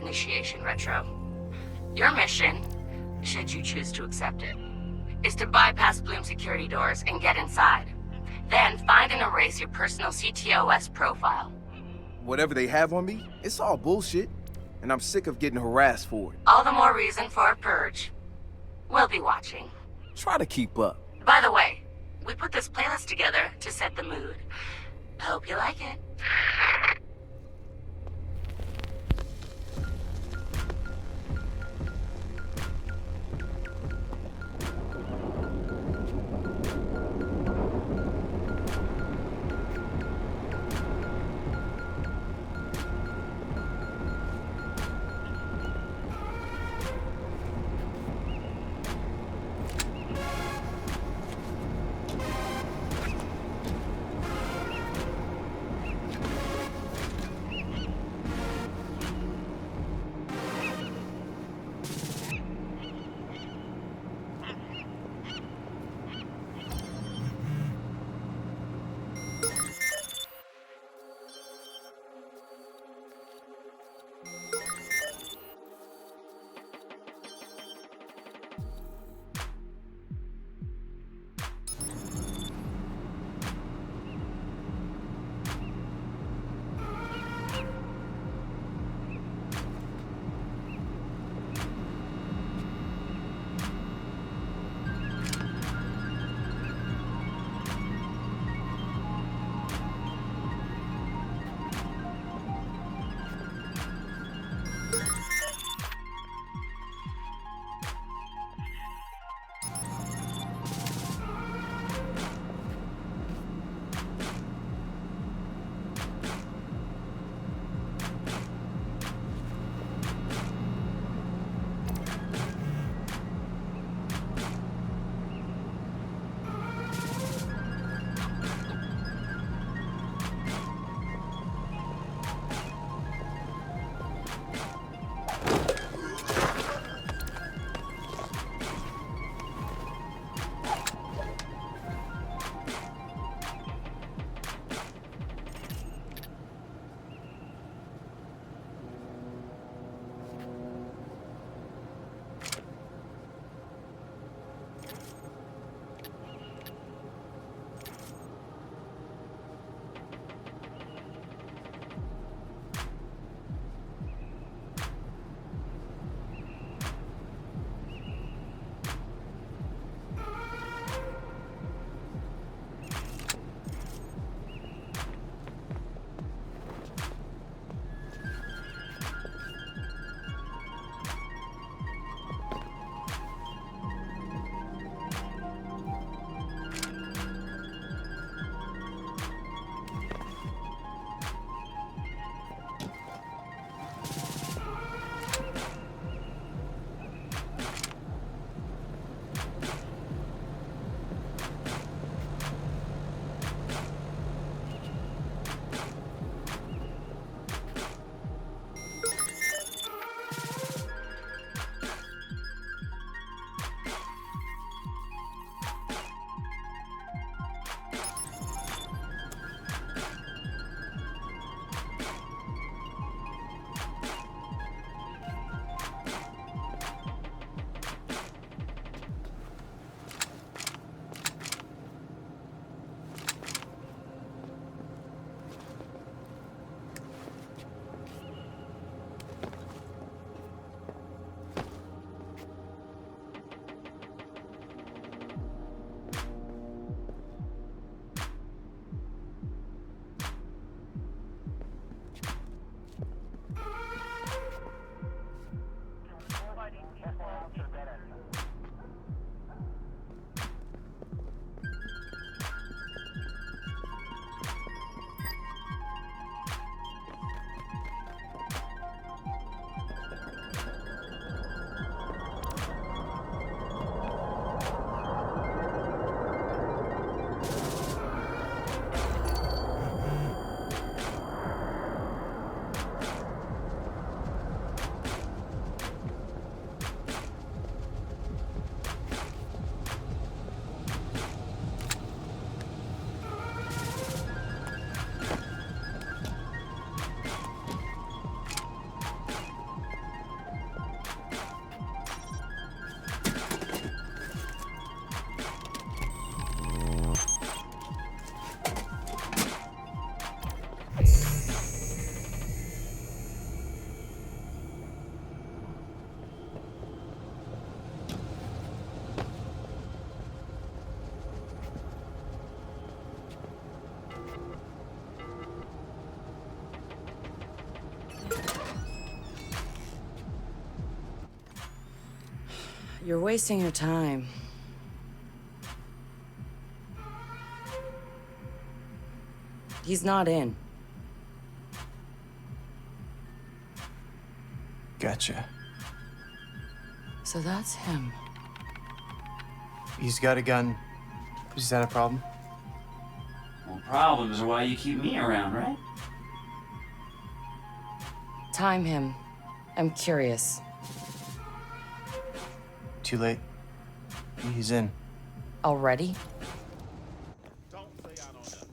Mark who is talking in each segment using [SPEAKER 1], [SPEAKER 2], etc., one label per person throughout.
[SPEAKER 1] initiation, Retro. Your mission, should you choose to accept it, is to bypass Bloom security doors and get inside. Then find and erase your personal CTOS profile.
[SPEAKER 2] Whatever they have on me, it's all bullshit. And I'm sick of getting harassed for it.
[SPEAKER 1] All the more reason for a purge. We'll be watching.
[SPEAKER 2] Try to keep up.
[SPEAKER 1] By the way, we put this playlist together to set the mood. Hope you like it. You're wasting your time. He's not in.
[SPEAKER 3] Gotcha.
[SPEAKER 1] So that's him.
[SPEAKER 3] He's got a gun. Is that a problem?
[SPEAKER 4] Well, problems are why you keep me around, right?
[SPEAKER 1] Time him. I'm curious.
[SPEAKER 3] Too late. He's in.
[SPEAKER 1] Already?
[SPEAKER 5] Don't say I don't know.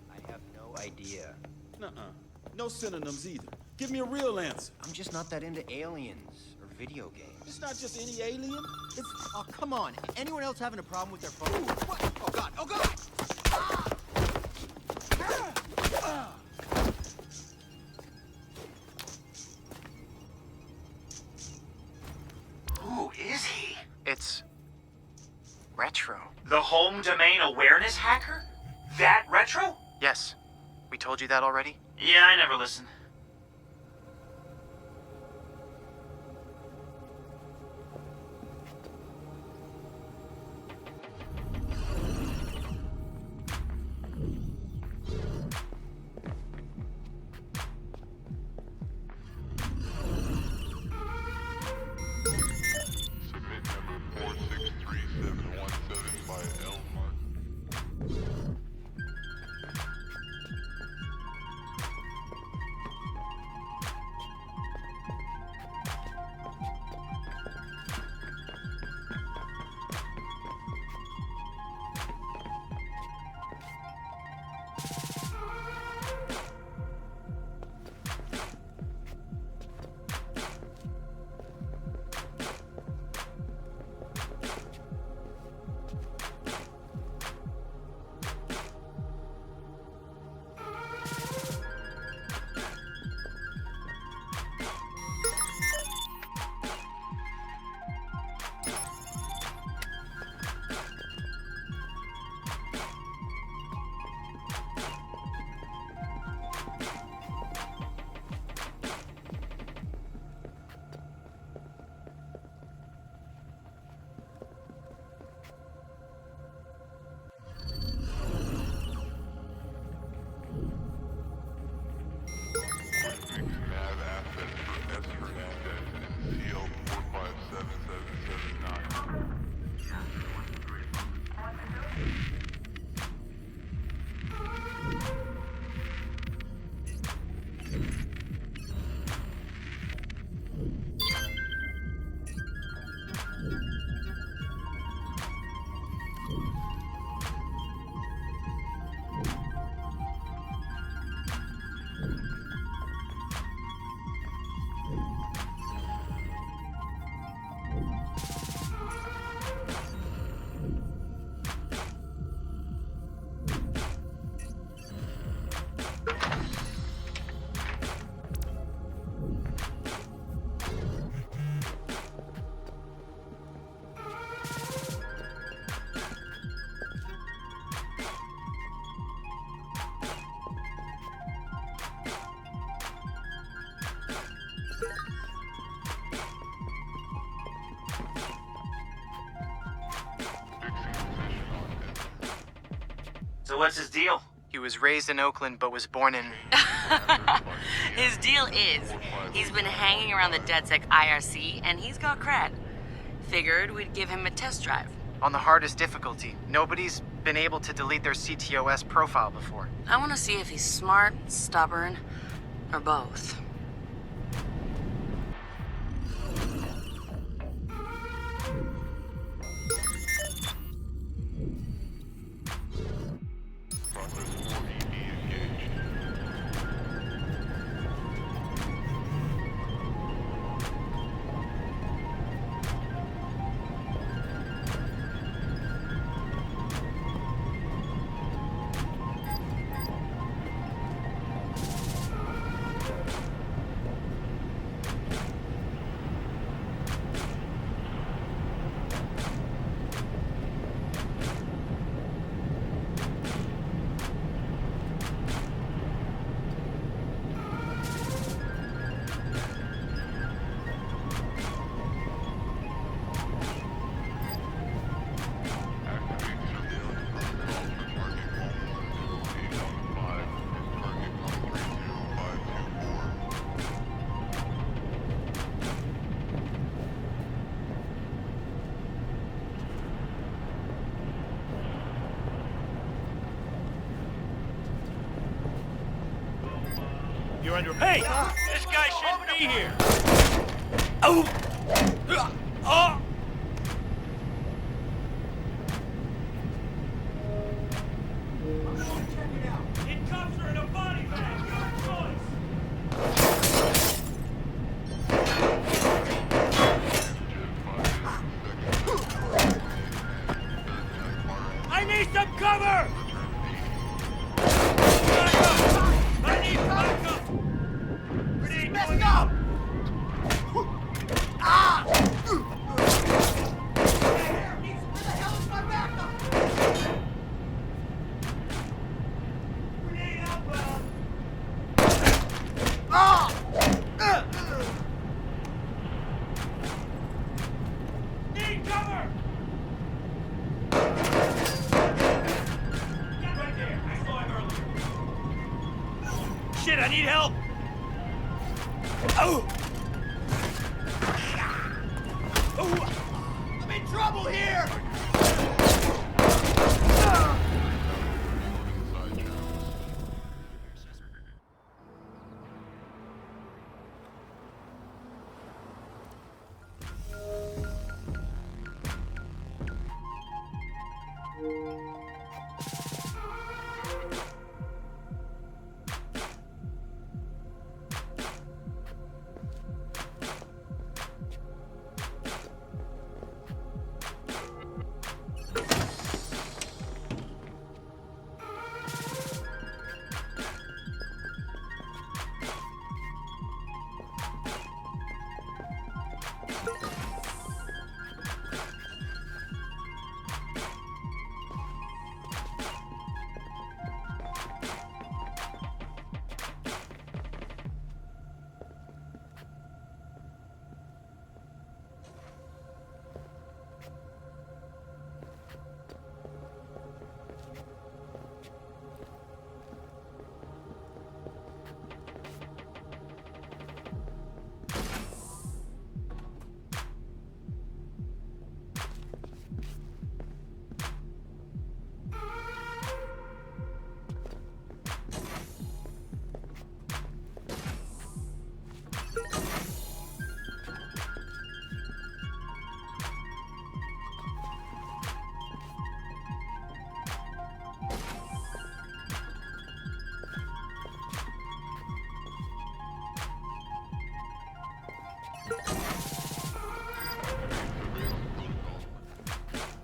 [SPEAKER 6] I have no idea.
[SPEAKER 5] Nuh-uh. No synonyms either. Give me a real answer.
[SPEAKER 6] I'm just not that into aliens or video games.
[SPEAKER 5] It's not just any alien. It's
[SPEAKER 6] Oh, come on. Anyone else having a problem with their phone? What? Oh, God. Oh, God!
[SPEAKER 7] Who is he?
[SPEAKER 3] It's... Retro.
[SPEAKER 7] The home domain awareness hacker? That Retro?
[SPEAKER 3] Yes. We told you that already?
[SPEAKER 7] Yeah, I never listened.
[SPEAKER 8] Submit number 463-717 by Elmar. Mix nav assets for S. Hernandez and CL 457779.
[SPEAKER 7] So what's his deal?
[SPEAKER 3] He was raised in Oakland, but was born in...
[SPEAKER 1] His deal is, he's been hanging around the DedSec IRC, and he's got cred. Figured we'd give him a test drive.
[SPEAKER 3] on the hardest difficulty. Nobody's been able to delete their CTOS profile before.
[SPEAKER 1] I want to see if he's smart, stubborn, or both.
[SPEAKER 8] Process 4ED engaged.
[SPEAKER 9] You're under. Hey! This guy shouldn't be here! Oh! It comes her in a body bag! Your choice! I need some cover! Backup! I need backup! Grenade going up! Grenade outbound! Need cover! Get right there! I saw him earlier. Shit, I need help! Oh! I'm in trouble here!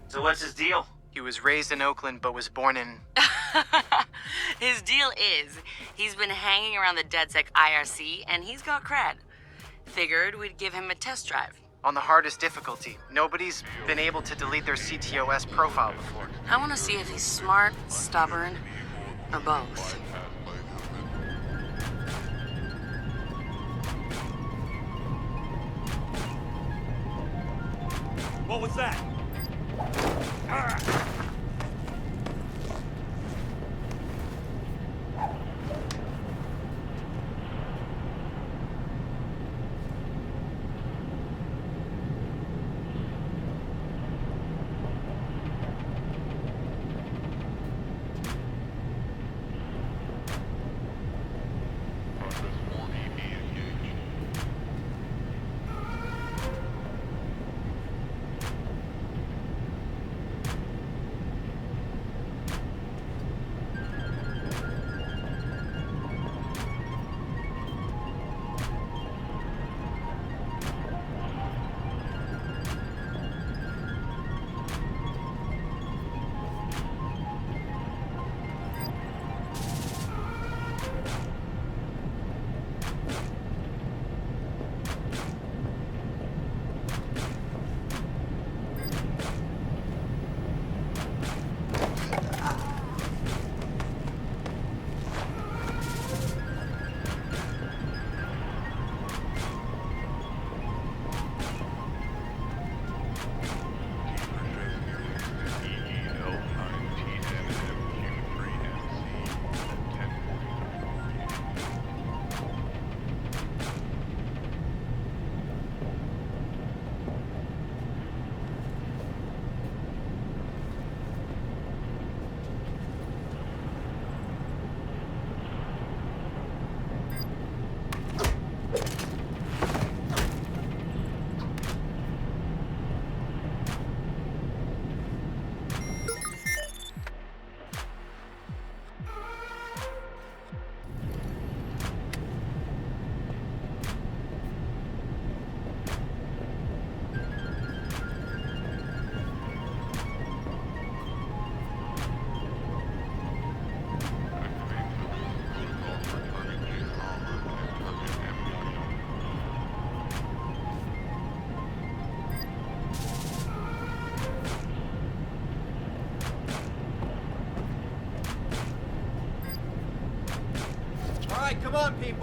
[SPEAKER 7] So what's his deal?
[SPEAKER 3] He was raised in Oakland but was born in...
[SPEAKER 1] His deal is, he's been hanging around the DedSec IRC, and he's got cred. Figured we'd give him a test drive.
[SPEAKER 3] on the hardest difficulty. Nobody's been able to delete their CTOS profile before.
[SPEAKER 1] I want to see if he's smart, stubborn, or both.
[SPEAKER 9] What was that?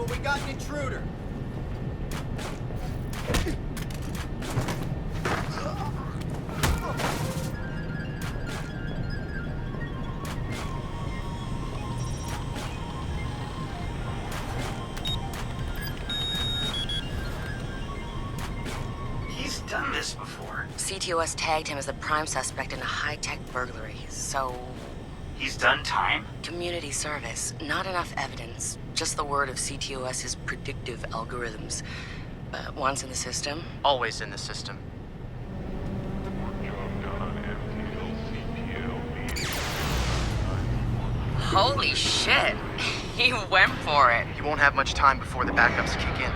[SPEAKER 6] but we got an intruder.
[SPEAKER 7] He's done this before.
[SPEAKER 1] CTOS tagged him as the prime suspect in a high-tech burglary, so...
[SPEAKER 7] He's done time?
[SPEAKER 1] Community service. Not enough evidence. Just the word of CTOS's predictive algorithms. But once in the system...
[SPEAKER 3] Always in the system.
[SPEAKER 8] Job done on MTL CTL
[SPEAKER 1] Holy shit! He went for it.
[SPEAKER 3] You won't have much time before the backups kick in.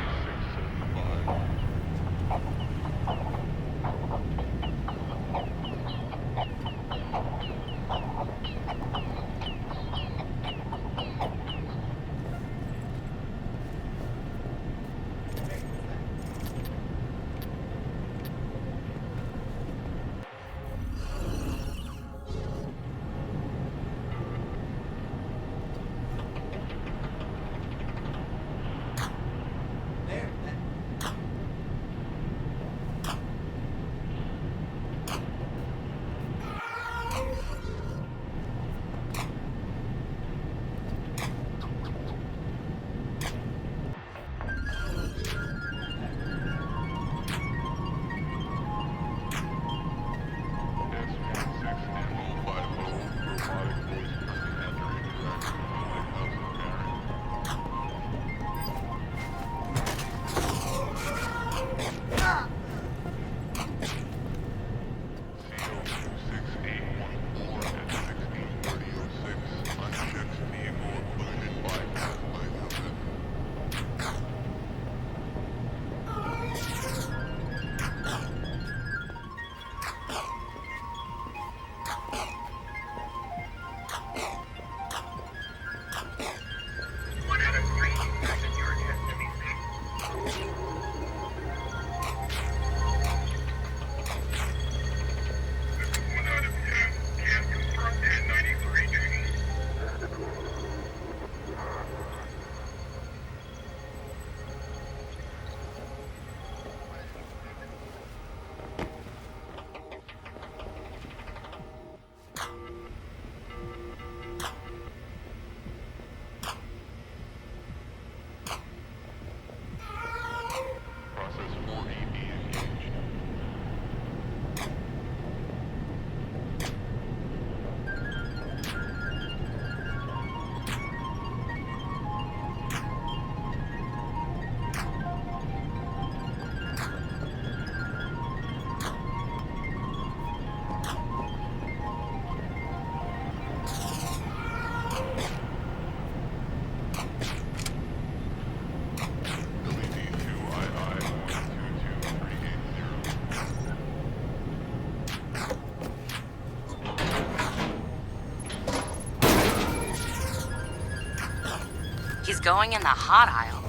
[SPEAKER 1] He's going in the hot aisle.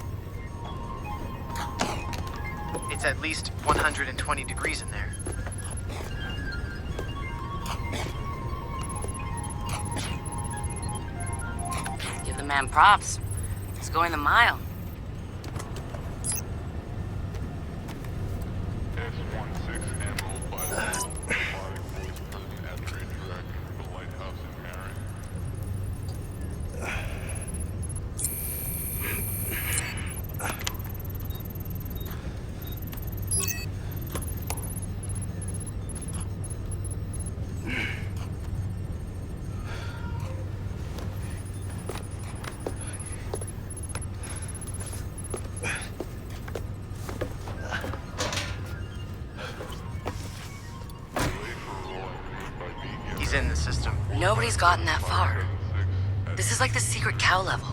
[SPEAKER 3] It's at least 120 degrees in there.
[SPEAKER 1] Give the man props. He's going the mile.
[SPEAKER 8] S16 Emerald by robotic voice present at the redirect for the lighthouse in Marin.
[SPEAKER 3] He's in the system.
[SPEAKER 1] Nobody's gotten that far. This is like the secret cow level.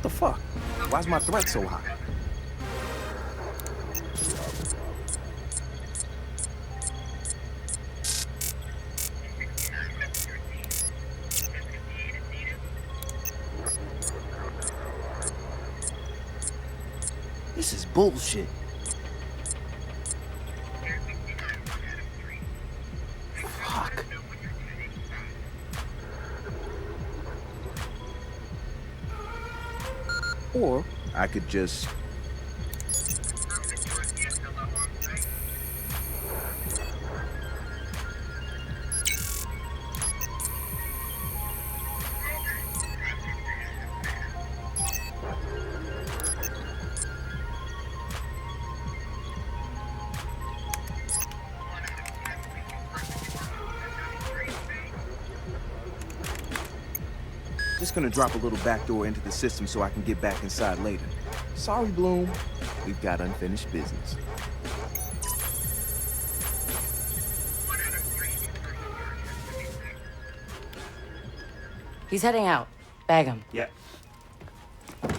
[SPEAKER 2] What the fuck? Why's my threat so high? This is bullshit. Fuck. Or I could just... Just gonna drop a little backdoor into the system so I can get back inside later. Sorry, Bloom. We've got unfinished business.
[SPEAKER 1] He's heading out. Bag him.
[SPEAKER 4] Yeah.
[SPEAKER 9] Ethan's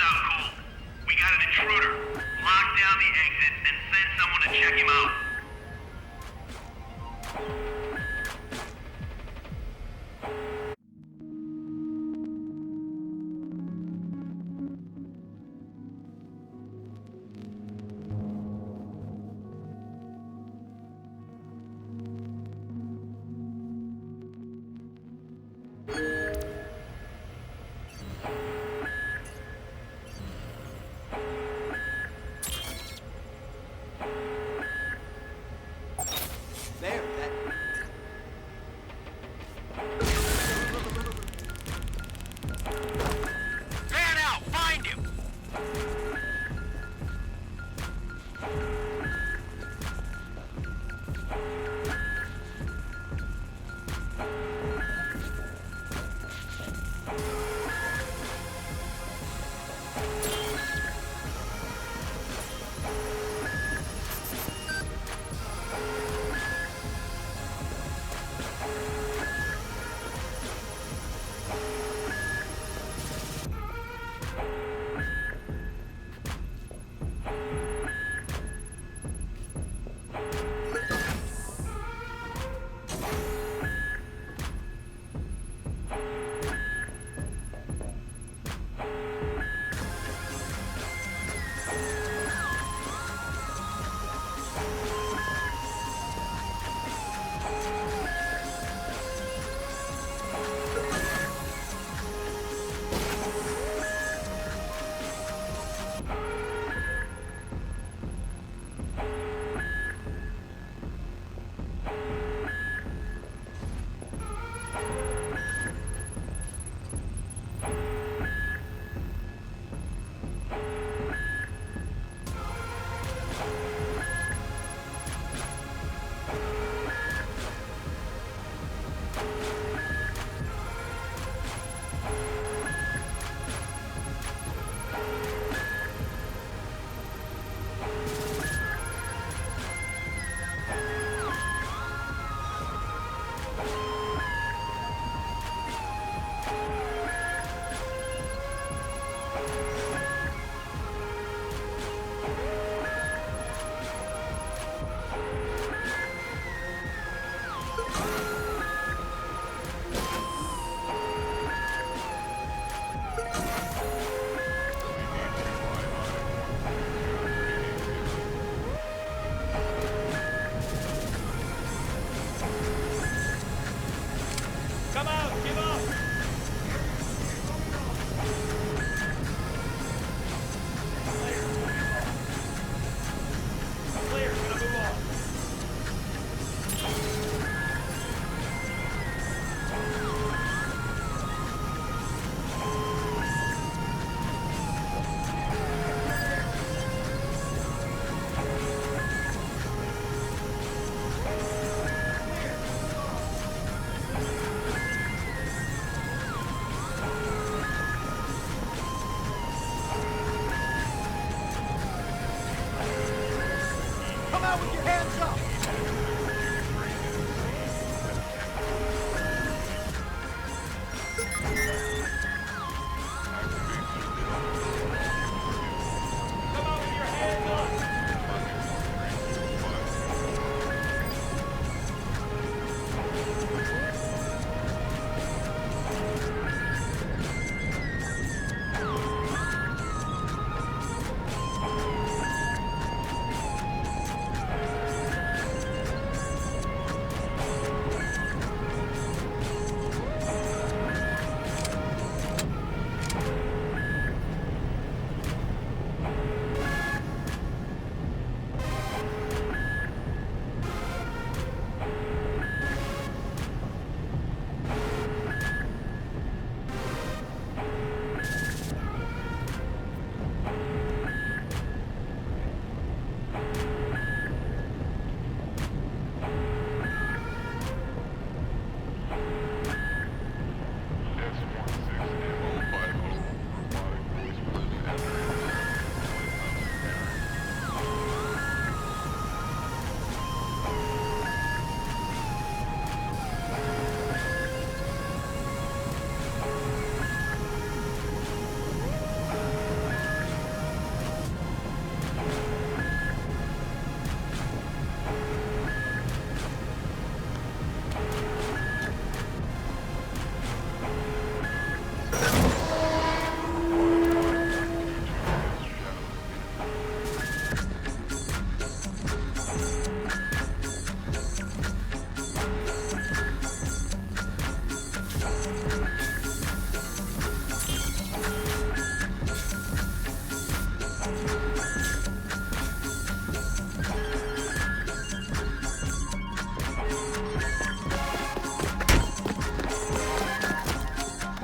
[SPEAKER 9] out cold. We got an intruder. Lock down the exit and send someone to check him out.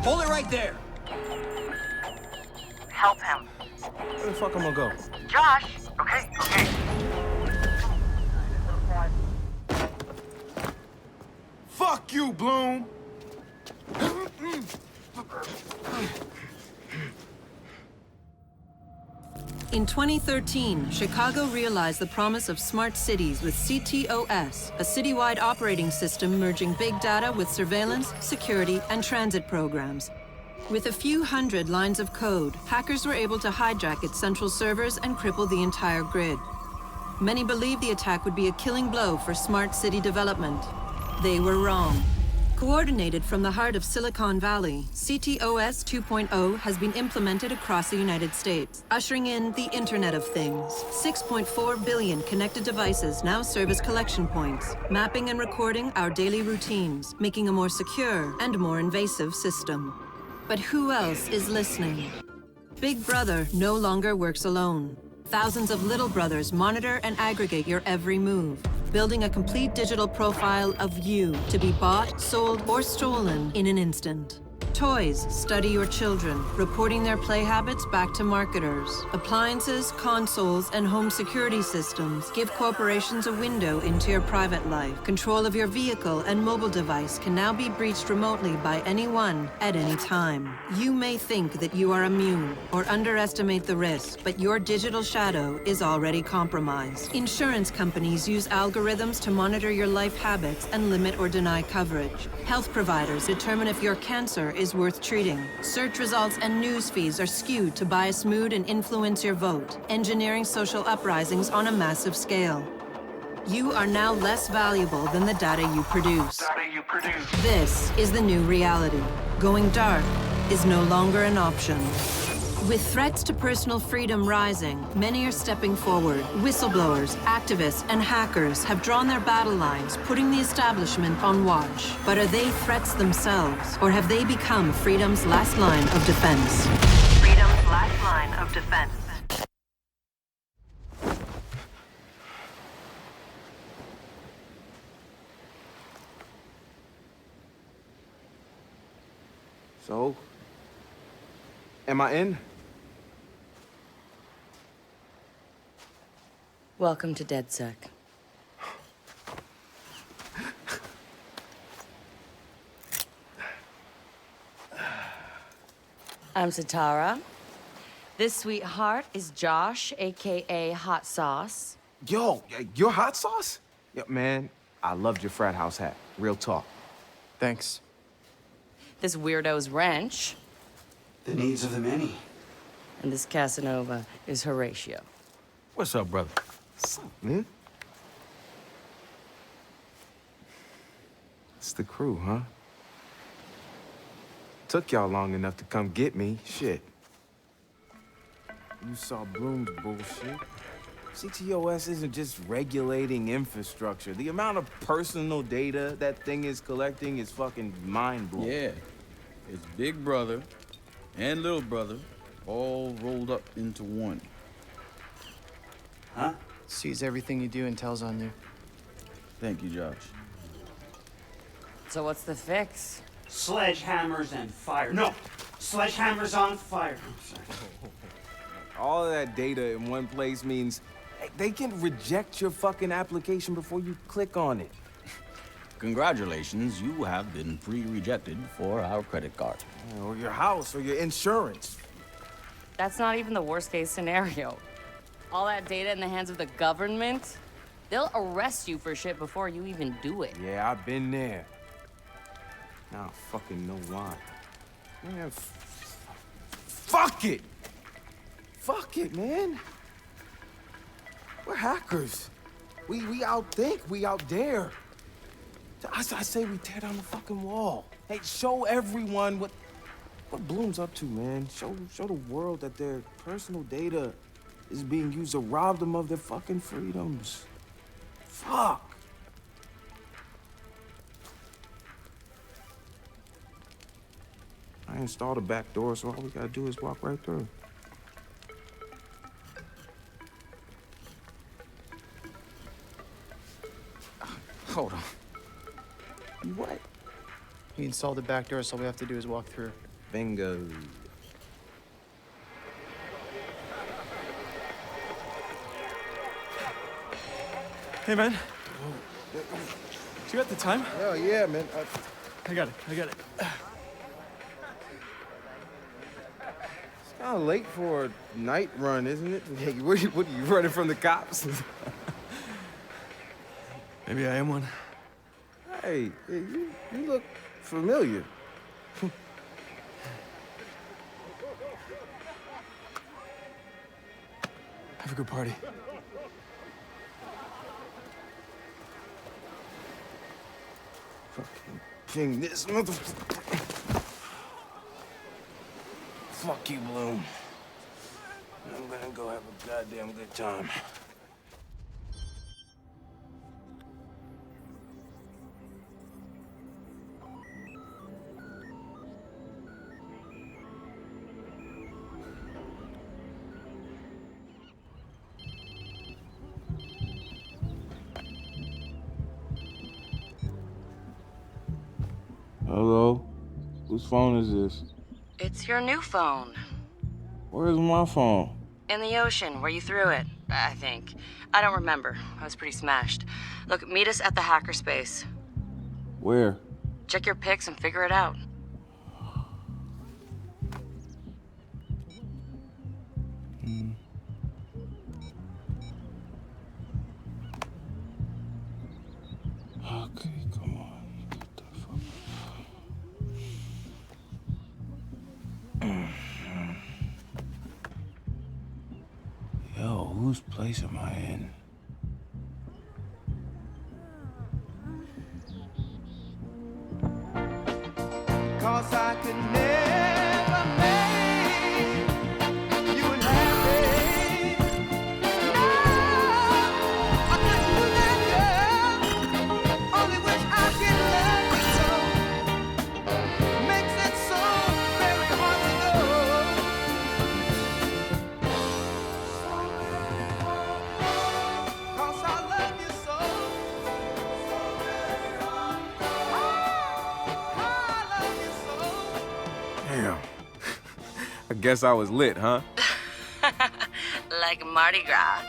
[SPEAKER 6] Hold it right there.
[SPEAKER 1] Help him.
[SPEAKER 2] Where the fuck am I gonna go?
[SPEAKER 1] Josh! Okay.
[SPEAKER 2] Fuck you, Bloom!
[SPEAKER 10] In 2013, Chicago realized the promise of smart cities with CTOS, a citywide operating system merging big data with surveillance, security, and transit programs. With a few hundred lines of code, hackers were able to hijack its central servers and cripple the entire grid. Many believed the attack would be a killing blow for smart city development. They were wrong. Coordinated from the heart of Silicon Valley, CTOS 2.0 has been implemented across the United States, ushering in the Internet of Things. 6.4 billion connected devices now serve as collection points, mapping and recording our daily routines, making a more secure and more invasive system. But who else is listening? Big Brother no longer works alone. Thousands of little brothers monitor and aggregate your every move, building a complete digital profile of you to be bought, sold, or stolen in an instant. Toys study your children, reporting their play habits back to marketers. Appliances, consoles, and home security systems give corporations a window into your private life. Control of your vehicle and mobile device can now be breached remotely by anyone at any time. You may think that you are immune or underestimate the risk, but your digital shadow is already compromised. Insurance companies use algorithms to monitor your life habits and limit or deny coverage. Health providers determine if your cancer is worth treating. Search results and news feeds are skewed to bias mood and influence your vote, engineering social uprisings on a massive scale. You are now less valuable than the data you produce. This is the new reality. Going dark is no longer an option. With threats to personal freedom rising, many are stepping forward. Whistleblowers, activists, and hackers have drawn their battle lines, putting the establishment on watch. But are they threats themselves, or have they become freedom's last line of defense?
[SPEAKER 1] Freedom's last line of defense.
[SPEAKER 2] So, am I in?
[SPEAKER 1] Welcome to DedSec. I'm Satara. This sweetheart is Josh, aka Hot Sauce.
[SPEAKER 2] Yo, your hot sauce? Yeah, man, I loved your frat house hat. Real talk.
[SPEAKER 3] Thanks.
[SPEAKER 1] This weirdo's Wrench.
[SPEAKER 4] The needs of the many.
[SPEAKER 1] And this Casanova is Horatio.
[SPEAKER 11] What's up, brother?
[SPEAKER 2] What's up, man? It's the crew, huh? Took y'all long enough to come get me. Shit. You saw Bloom's bullshit. CTOS isn't just regulating infrastructure. The amount of personal data that thing is collecting is fucking mind-blowing.
[SPEAKER 11] Yeah. It's Big Brother and Little Brother all rolled up into one.
[SPEAKER 4] Huh?
[SPEAKER 3] Sees everything you do and tells on you.
[SPEAKER 11] Thank you, Josh.
[SPEAKER 1] So what's the fix?
[SPEAKER 4] Sledgehammers and fire. No! Sledgehammers on fire. I'm sorry.
[SPEAKER 2] All of that data in one place means they can reject your fucking application before you click on it.
[SPEAKER 11] Congratulations, you have been pre-rejected for our credit card.
[SPEAKER 2] Or your house, or your insurance.
[SPEAKER 1] That's not even the worst case scenario. All that data in the hands of the government, they'll arrest you for shit before you even do it.
[SPEAKER 2] Yeah, I've been there. Now I fucking know why. Man, fuck it! Fuck it, man. We're hackers. We outthink, we out dare. I say we tear down the fucking wall. Hey, show everyone what Bloom's up to, man. Show the world that their personal data is being used to rob them of their fucking freedoms. Fuck. I installed a back door, so all we gotta do is walk right through.
[SPEAKER 3] Hold on.
[SPEAKER 2] You what?
[SPEAKER 3] He installed the back door, so all we have to do is walk through.
[SPEAKER 2] Bingo.
[SPEAKER 12] Hey, man. Do you got the time?
[SPEAKER 2] Oh, yeah, man.
[SPEAKER 12] I got it.
[SPEAKER 2] It's kind of late for a night run, isn't it? Hey, what are you running from the cops?
[SPEAKER 12] Maybe I am one.
[SPEAKER 2] Hey, you look familiar.
[SPEAKER 12] Have a good party.
[SPEAKER 2] Fucking ping this motherfucker. Fuck you, Bloom. I'm gonna go have a goddamn good time. Hello? Whose phone is this?
[SPEAKER 1] It's your new phone.
[SPEAKER 2] Where's my phone?
[SPEAKER 1] In the ocean, where you threw it, I think. I don't remember. I was pretty smashed. Look, meet us at the hackerspace.
[SPEAKER 2] Where?
[SPEAKER 1] Check your pics and figure it out.
[SPEAKER 2] Okay, come on. Get the fuck. Yo, whose place am I in?
[SPEAKER 6] Cause I could never make you unhappy. No, I couldn't do that, girl. Only wish I could love you so. Makes it so very hard to know. Cause I love you so.
[SPEAKER 2] Damn. I guess I was lit, huh?
[SPEAKER 1] Like Mardi Gras.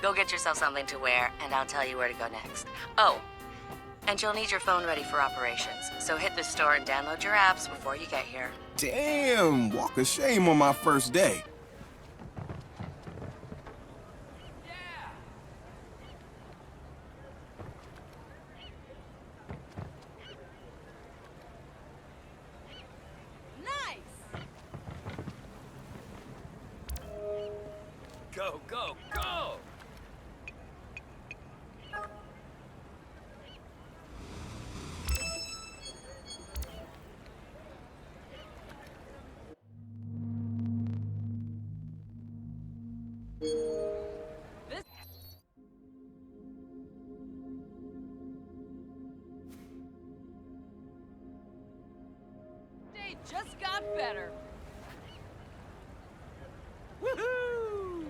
[SPEAKER 1] Go get yourself something to wear, and I'll tell you where to go next. Oh, and you'll need your phone ready for operations, so hit the store and download your apps before you get here.
[SPEAKER 2] Damn, walk of shame on my first day.
[SPEAKER 11] Go, go, go!
[SPEAKER 13] They just got better.
[SPEAKER 11] Woohoo!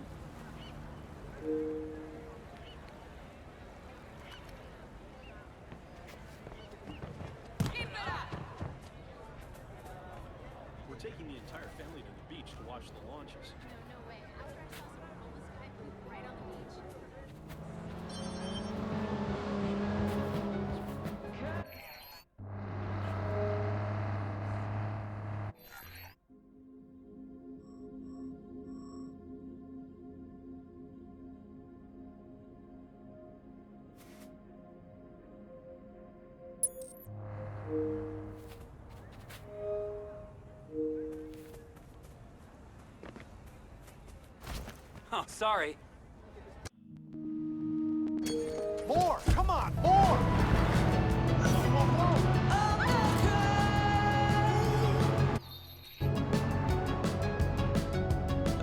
[SPEAKER 14] We're taking the entire family to the beach to watch the launches.
[SPEAKER 13] No way. After I saw some homeless guy poop right on the beach.
[SPEAKER 11] Oh, sorry.
[SPEAKER 6] More! Come on, more!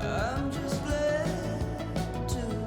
[SPEAKER 10] I'm just glad to.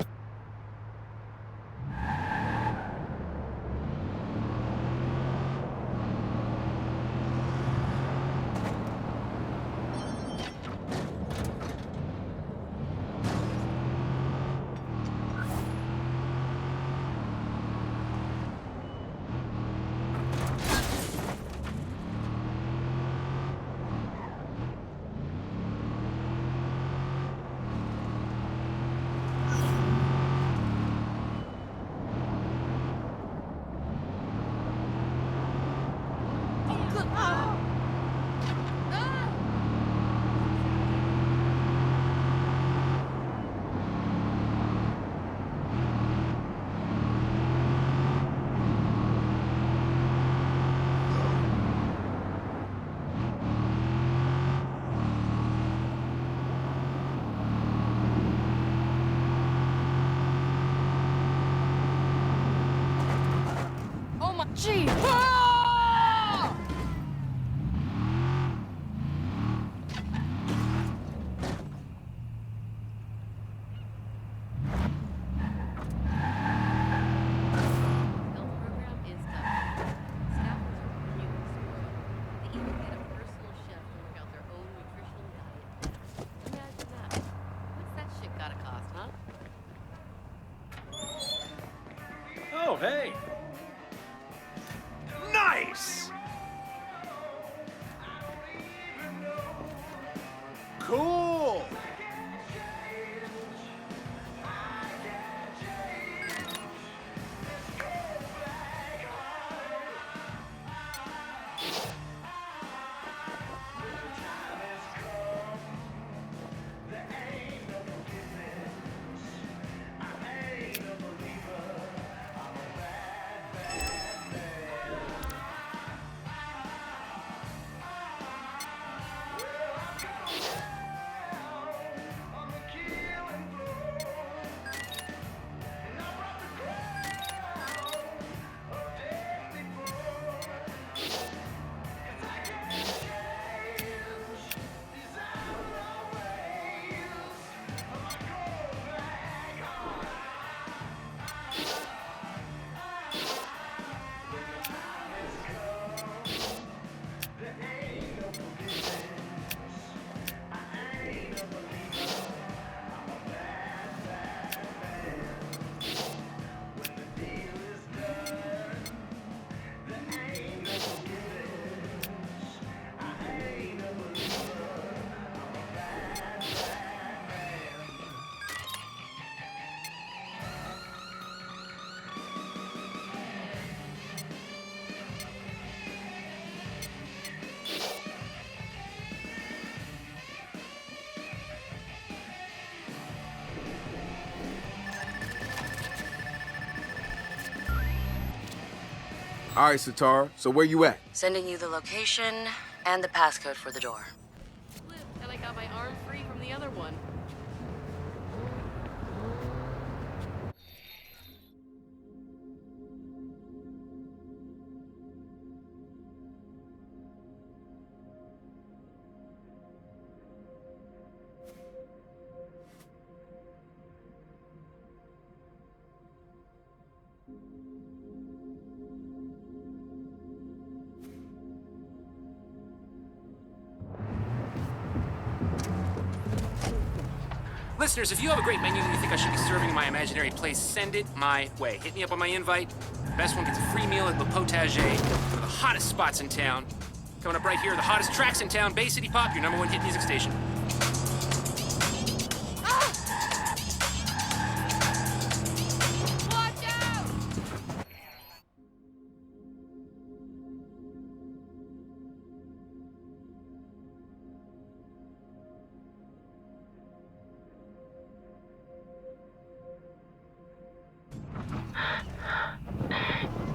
[SPEAKER 13] Archie! Ah!
[SPEAKER 14] Oh, hey! Nice!
[SPEAKER 5] Cool!
[SPEAKER 2] All right, Satara, so where you at?
[SPEAKER 1] Sending you the location and the passcode for the door.
[SPEAKER 13] And I got my arm free from the other one.
[SPEAKER 15] Listeners, if you have a great menu that you think I should be serving in my imaginary place, send it my way. Hit me up on my invite. The best one gets a free meal at Le Potager, one of the hottest spots in town. Coming up right here, the hottest tracks in town, Bay City Pop, your #1 hit music station.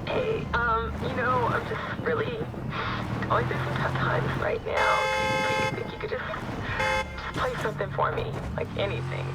[SPEAKER 16] Hey, I'm just really going through some tough times right now. Do you think you could just play something for me? Like anything.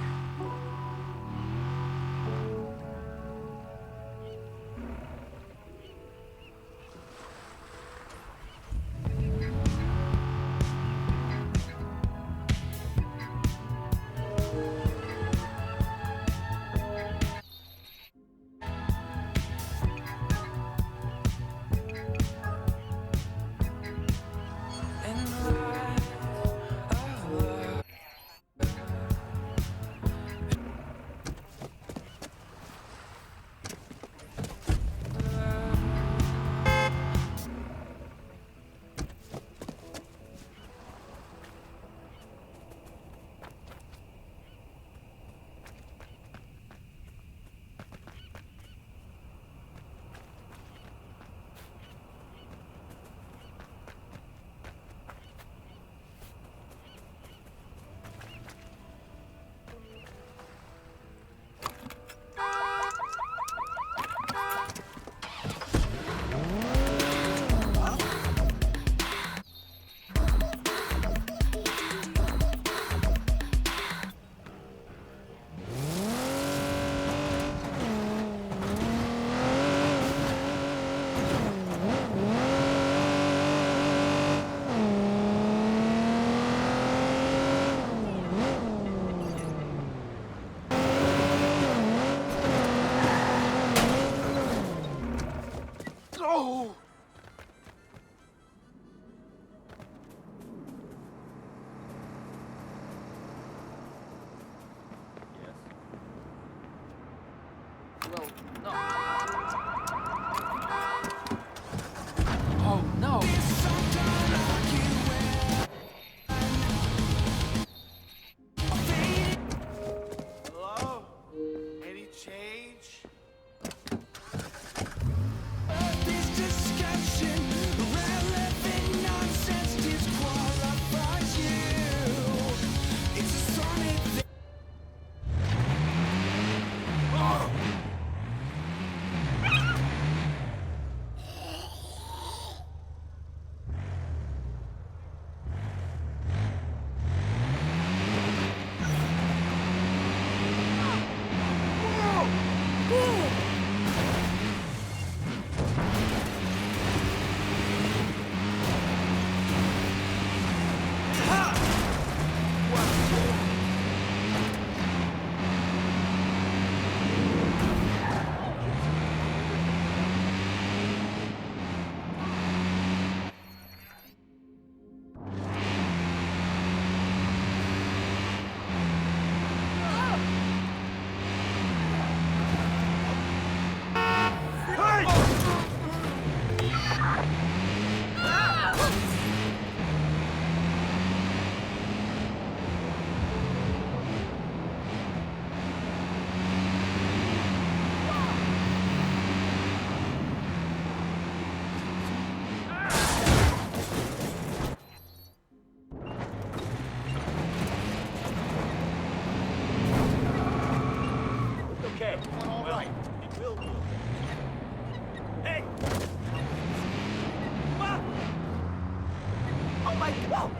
[SPEAKER 2] my... Whoa!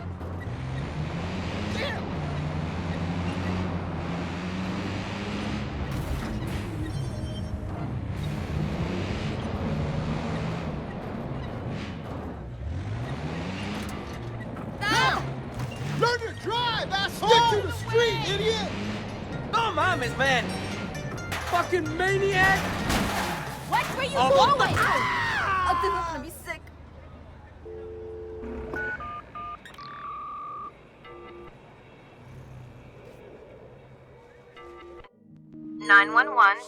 [SPEAKER 2] Damn!
[SPEAKER 6] Learn to drive, ass! Stick to the street, idiot!
[SPEAKER 2] No mames, man! Fucking maniac!
[SPEAKER 13] Watch where you
[SPEAKER 2] Oh,
[SPEAKER 13] going!
[SPEAKER 2] what the-
[SPEAKER 13] Oh, this is gonna be sick.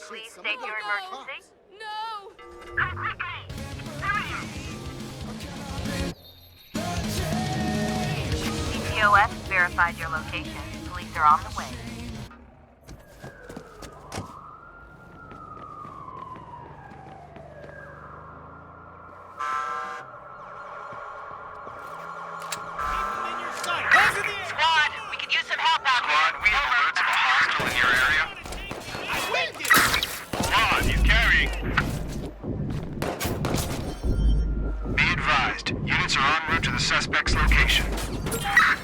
[SPEAKER 16] Please state your emergency.
[SPEAKER 13] No!
[SPEAKER 16] CTOS verified your location. Police are on the way. Squad, we could use some help out here.
[SPEAKER 9] Squad, we have alerts of a hostile in your area. Squad, you carrying? Be advised, units are en route to the suspect's location.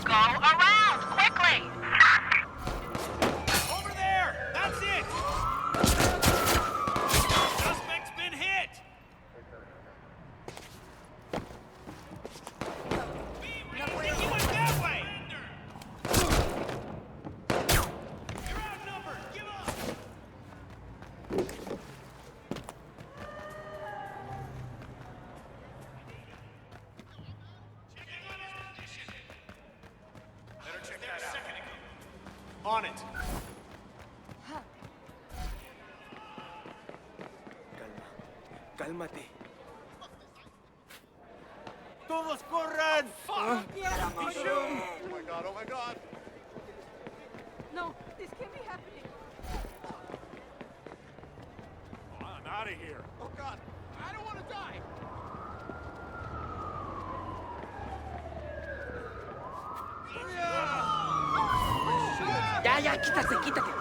[SPEAKER 16] Go around, quickly!
[SPEAKER 14] Over there! That's it! Suspect's been hit! He went that way! You're outnumbered! Give up! Better check that out. On it.
[SPEAKER 2] Cálmate.
[SPEAKER 6] Todos corran!
[SPEAKER 14] Fuck!
[SPEAKER 9] Oh my god, oh my god.
[SPEAKER 13] No, this can't be happening.
[SPEAKER 14] I'm out of here.
[SPEAKER 6] Oh god, I don't want to die!
[SPEAKER 2] Ya, quítate, quítate.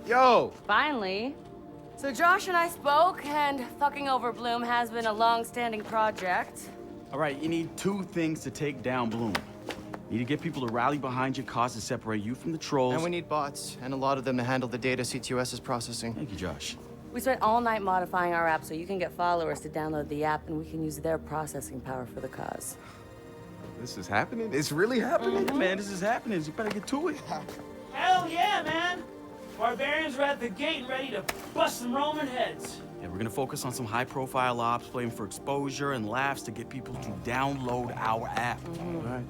[SPEAKER 2] Yo!
[SPEAKER 17] Finally. So Josh and I spoke, and fucking over Bloom has been a long-standing project.
[SPEAKER 4] All right, you need two things to take down Bloom. You need to get people to rally behind your cause to separate you from the trolls.
[SPEAKER 3] And we need bots, and a lot of them to handle the data CTOS is processing.
[SPEAKER 4] Thank you, Josh.
[SPEAKER 17] We spent all night modifying our app so you can get followers to download the app, and we can use their processing power for the cause.
[SPEAKER 2] This is happening? It's really happening?
[SPEAKER 4] Yeah, man, this is happening. You better get to it. Hell yeah, man! Barbarians are at the gate and ready to bust some Roman heads. Yeah, we're gonna focus on some high-profile ops, playing for exposure and laughs to get people to download our app. All right.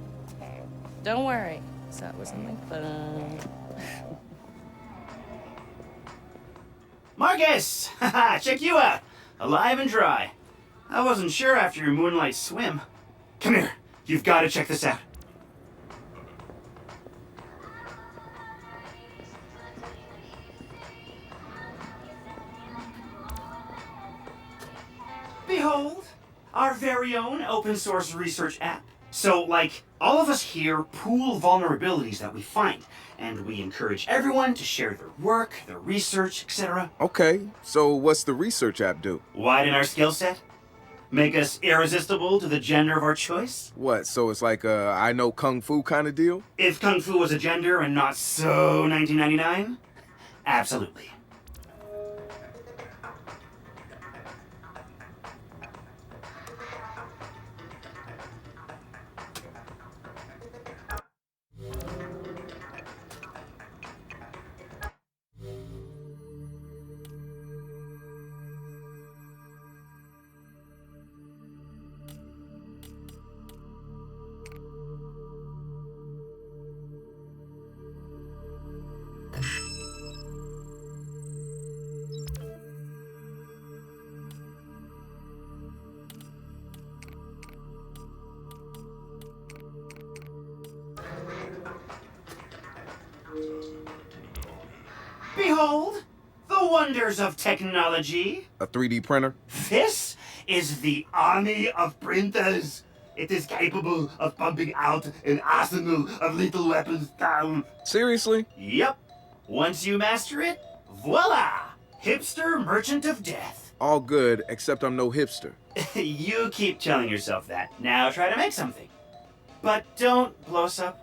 [SPEAKER 17] Don't worry. So it was something fun.
[SPEAKER 4] Marcus! Haha, check you out. Alive and dry. I wasn't sure after your moonlight swim. Come here. You've got to check this out. Behold, our very own open source research app. So, like, all of us here pool vulnerabilities that we find, and we encourage everyone to share their work, their research, etc.
[SPEAKER 18] Okay, so what's the research app do?
[SPEAKER 4] Widen our skill set? Make us irresistible to the gender of our choice?
[SPEAKER 18] What, so it's like a I know Kung Fu kind of deal?
[SPEAKER 4] If Kung Fu was a gender and not so 1999? Absolutely.
[SPEAKER 19] Behold, the wonders of technology.
[SPEAKER 18] A 3D printer?
[SPEAKER 19] This is the army of printers. It is capable of pumping out an arsenal of lethal weapons down.
[SPEAKER 18] Seriously?
[SPEAKER 19] Yep. Once you master it, voila! Hipster merchant of death.
[SPEAKER 18] All good, except I'm no hipster.
[SPEAKER 19] You keep telling yourself that. Now try to make something. But don't blow us up.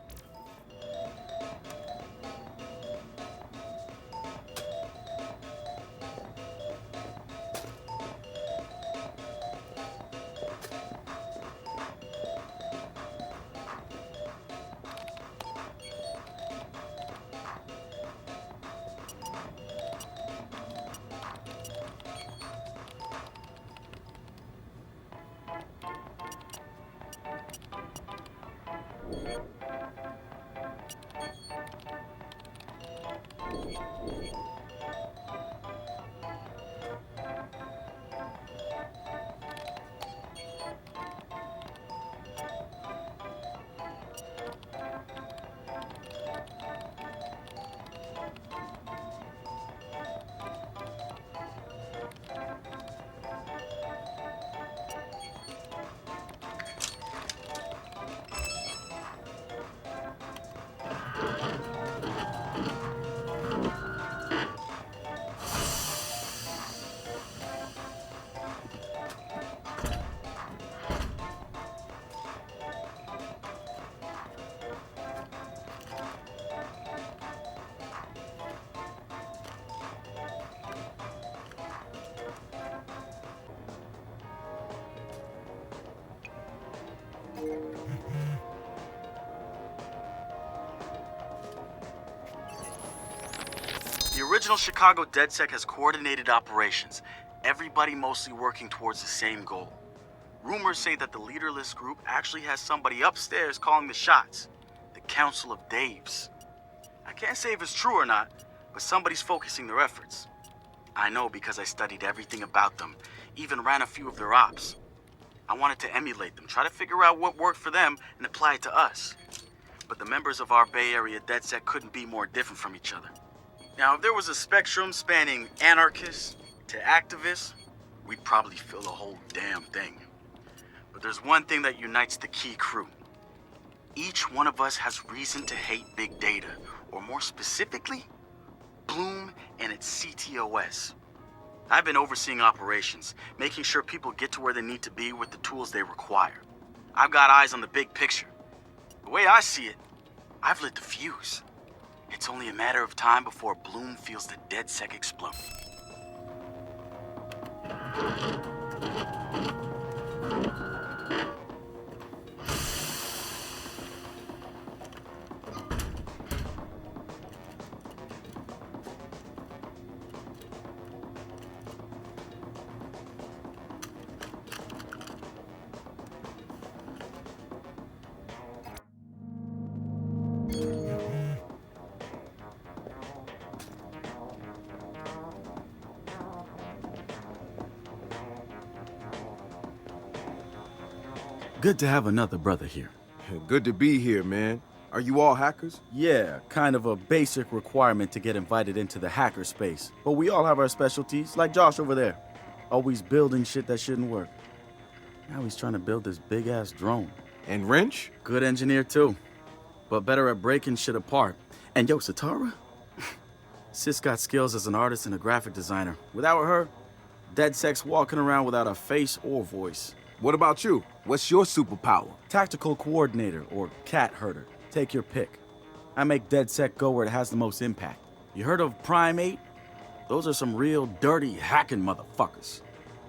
[SPEAKER 4] The original Chicago DedSec has coordinated operations, everybody mostly working towards the same goal. Rumors say that the leaderless group actually has somebody upstairs calling the shots, the Council of Daves. I can't say if it's true or not, but somebody's focusing their efforts. I know because I studied everything about them, even ran a few of their ops. I wanted to emulate them, try to figure out what worked for them and apply it to us. But the members of our Bay Area DedSec couldn't be more different from each other. Now, if there was a spectrum spanning anarchists to activists, we'd probably fill the whole damn thing. But there's one thing that unites the key crew. Each one of us has reason to hate big data, or more specifically, Bloom and its CTOS. I've been overseeing operations, making sure people get to where they need to be with the tools they require. I've got eyes on the big picture. The way I see it, I've lit the fuse. It's only a matter of time before Bloom feels the DedSec explode.
[SPEAKER 11] Good to have another brother here.
[SPEAKER 18] Good to be here, man. Are you all hackers?
[SPEAKER 11] Yeah, kind of a basic requirement to get invited into the hacker space. But we all have our specialties, like Josh over there. Always building shit that shouldn't work. Now he's trying to build this big-ass drone.
[SPEAKER 18] And Wrench?
[SPEAKER 11] Good engineer, too. But better at breaking shit apart. And yo, Satara? Sis got skills as an artist and a graphic designer. Without her, DedSec's walking around without a face or voice.
[SPEAKER 18] What about you? What's your superpower?
[SPEAKER 11] Tactical coordinator, or cat herder. Take your pick. I make DedSec go where it has the most impact. You heard of Prime 8? Those are some real dirty hacking motherfuckers.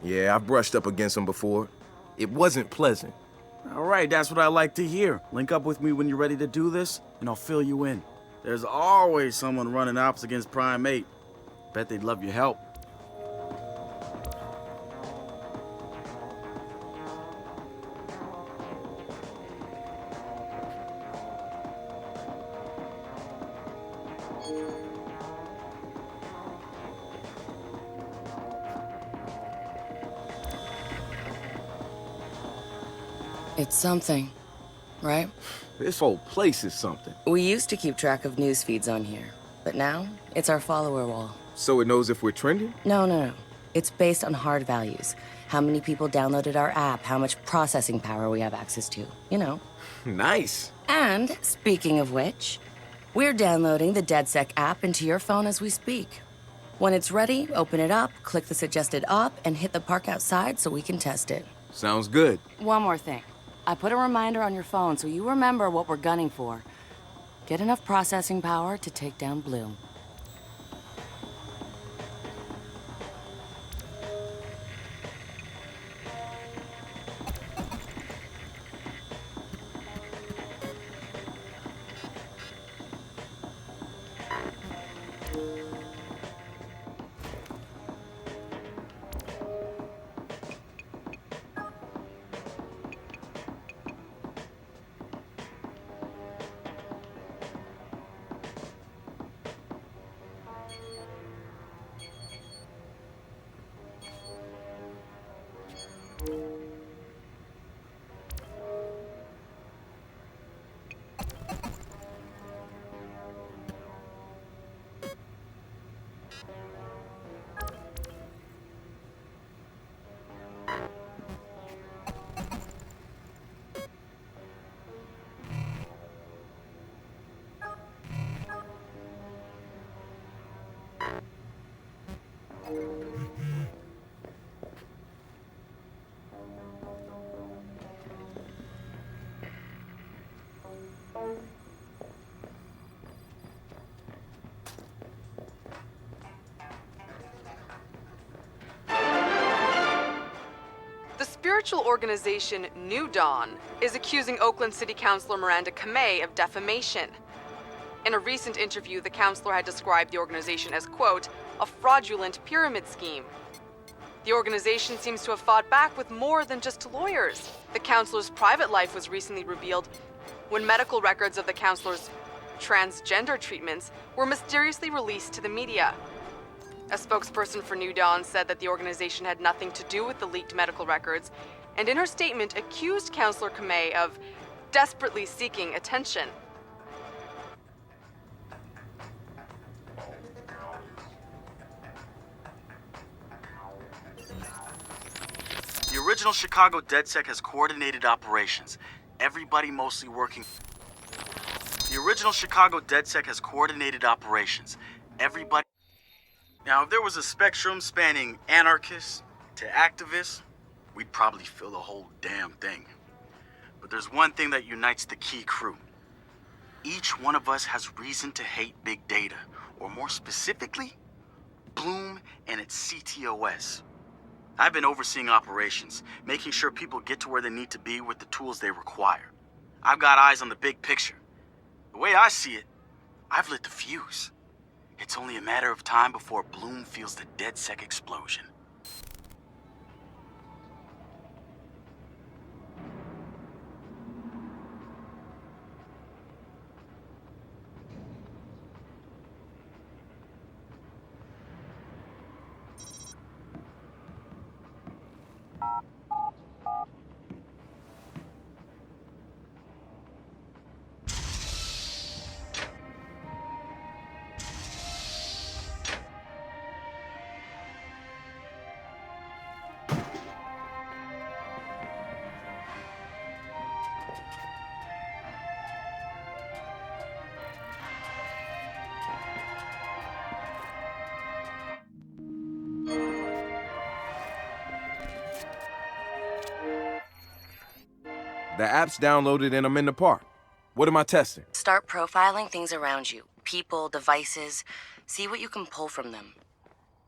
[SPEAKER 18] Yeah, I've brushed up against them before. It wasn't pleasant.
[SPEAKER 11] All right, that's what I like to hear. Link up with me when you're ready to do this, and I'll fill you in. There's always someone running ops against Prime 8. Bet they'd love your help.
[SPEAKER 20] It's something, right?
[SPEAKER 18] This whole place is something.
[SPEAKER 20] We used to keep track of news feeds on here. But now, it's our follower wall.
[SPEAKER 18] So it knows if we're trending?
[SPEAKER 20] No. It's based on hard values. How many people downloaded our app, how much processing power we have access to. You know.
[SPEAKER 18] Nice.
[SPEAKER 20] And, speaking of which, we're downloading the DedSec app into your phone as we speak. When it's ready, open it up, click the suggested op, and hit the park outside so we can test it.
[SPEAKER 18] Sounds good.
[SPEAKER 17] One more thing. I put a reminder on your phone so you remember what we're gunning for. Get enough processing power to take down Bloom.
[SPEAKER 21] The spiritual organization New Dawn is accusing Oakland City Councilor Miranda Kamei of defamation. In a recent interview, the councilor had described the organization as, quote, a fraudulent pyramid scheme. The organization seems to have fought back with more than just lawyers. The councilor's private life was recently revealed when medical records of the councilor's transgender treatments were mysteriously released to the media. A spokesperson for New Dawn said that the organization had nothing to do with the leaked medical records, and in her statement accused Councilor Kamei of desperately seeking attention.
[SPEAKER 11] The original Chicago DedSec has coordinated operations. Everybody mostly working... The original Chicago DedSec has coordinated operations. Everybody... Now, if there was a spectrum spanning anarchists to activists, we'd probably fill the whole damn thing. But there's one thing that unites the key crew. Each one of us has reason to hate big data, or more specifically, Bloom and its CTOS. I've been overseeing operations, making sure people get to where they need to be with the tools they require. I've got eyes on the big picture. The way I see it, I've lit the fuse. It's only a matter of time before Bloom feels the DedSec explosion.
[SPEAKER 18] The app's downloaded and I'm in the park. What am I testing?
[SPEAKER 20] Start profiling things around you. People, devices. See what you can pull from them.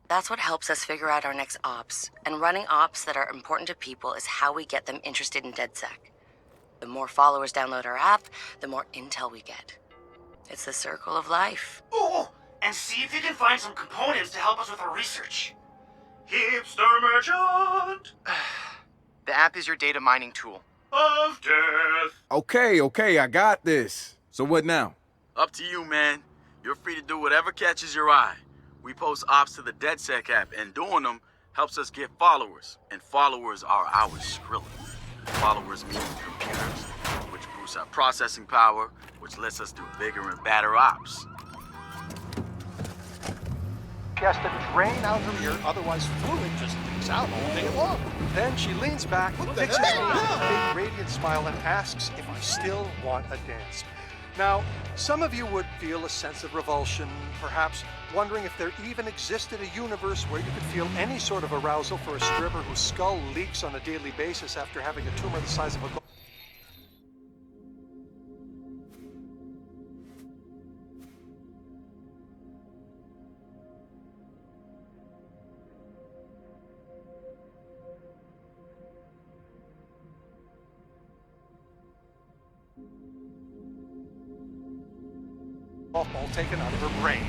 [SPEAKER 20] That's what helps us figure out our next ops. And running ops that are important to people is how we get them interested in DedSec. The more followers download our app, the more intel we get. It's the circle of life.
[SPEAKER 7] Oh, and see if you can find some components to help us with our research. Hipster merchant
[SPEAKER 3] The app is your data mining tool.
[SPEAKER 7] of death.
[SPEAKER 18] Okay, I got this. So what now?
[SPEAKER 11] Up to you, man. You're free to do whatever catches your eye. We post ops to the DedSec app, and doing them helps us get followers. And followers are our Skrilla. Followers mean computers, which boosts our processing power, which lets us do bigger and badder ops.
[SPEAKER 8] she has to drain out her ear, otherwise fluid just leaks out all day long. Then she leans back, fixes me with a big radiant smile, and asks if I still want a dance. Now, some of you would feel a sense of revulsion, perhaps wondering if there even existed a universe where you could feel any sort of arousal for a stripper whose skull leaks on a daily basis after having a tumor the size of a golf ball taken out of her brain.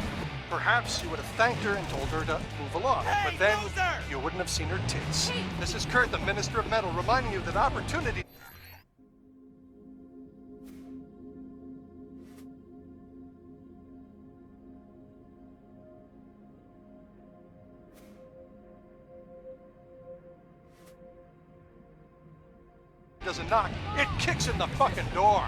[SPEAKER 8] Perhaps you would have thanked her and told her to move along, but then you wouldn't have seen her tits. This is Kurt, the Minister of Metal, reminding you that opportunity doesn't knock, it kicks in the fucking door.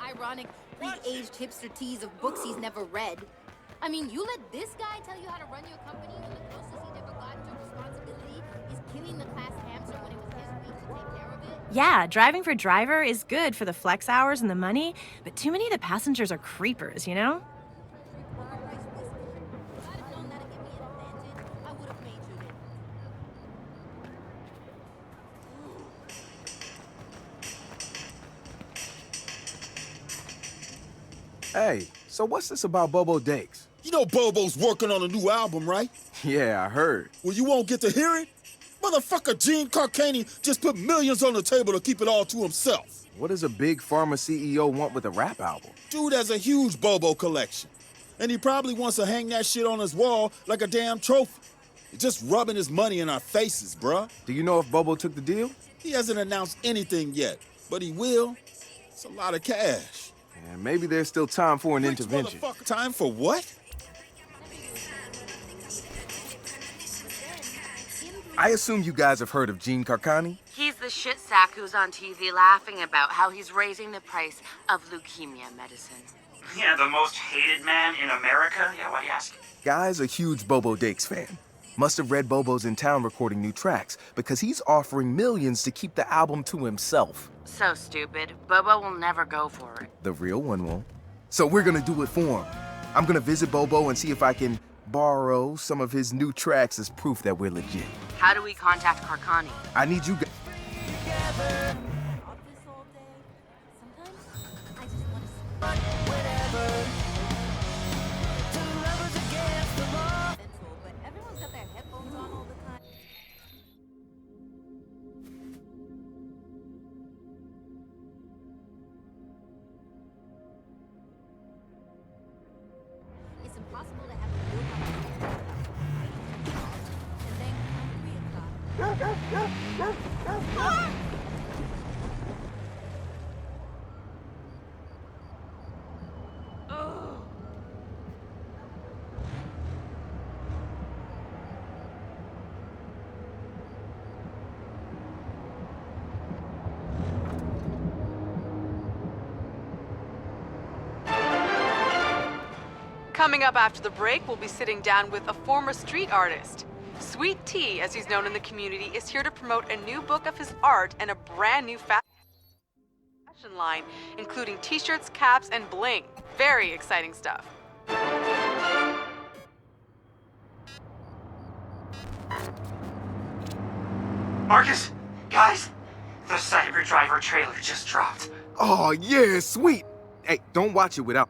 [SPEAKER 13] Ironic, pre-aged hipster tease of books he's never read. I mean, you let this guy tell you how to run your company when the closest he'd ever gotten to responsibility is killing the class hamster when it was his week to take care of it?
[SPEAKER 22] Yeah, driving for driver is good for the flex hours and the money, but too many of the passengers are creepers, you know?
[SPEAKER 2] Hey, so what's this about Bobo Dakes?
[SPEAKER 5] You know Bobo's working on a new album, right?
[SPEAKER 2] Yeah, I heard.
[SPEAKER 5] Well, you won't get to hear it? Motherfucker Gene Carcani just put millions on the table to keep it all to himself.
[SPEAKER 2] What does a big pharma CEO want with a rap album?
[SPEAKER 5] Dude has a huge Bobo collection. And he probably wants to hang that shit on his wall like a damn trophy. He's just rubbing his money in our faces, bruh.
[SPEAKER 2] Do you know if Bobo took the deal?
[SPEAKER 5] He hasn't announced anything yet, but he will. It's a lot of cash.
[SPEAKER 2] And maybe there's still time for an intervention.
[SPEAKER 5] Time for what?
[SPEAKER 2] I assume you guys have heard of Gene Carcani?
[SPEAKER 20] He's the shit sack who's on TV laughing about how he's raising the price of leukemia medicine.
[SPEAKER 7] Yeah, the most hated man in America? Yeah, why do you ask?
[SPEAKER 2] Guy's a huge Bobo Dakes fan. Must have read Bobo's in town recording new tracks because he's offering millions to keep the album to himself.
[SPEAKER 20] So stupid. Bobo will never go for it.
[SPEAKER 2] The real one won't. So we're gonna do it for him. I'm gonna visit Bobo and see if I can borrow some of his new tracks as proof that we're legit.
[SPEAKER 20] How do we contact Carcani?
[SPEAKER 2] I need you guys.
[SPEAKER 13] It's impossible to have a real conversation. And then come 3 o'clock.
[SPEAKER 21] Coming up after the break, we'll be sitting down with a former street artist. Sweet Tea, as he's known in the community, is here to promote a new book of his art and a brand new fashion line, including t-shirts, caps, and bling. Very exciting stuff.
[SPEAKER 7] Marcus, guys, the Cyber Driver trailer just dropped.
[SPEAKER 2] Oh, yeah, sweet. Hey, don't watch it without.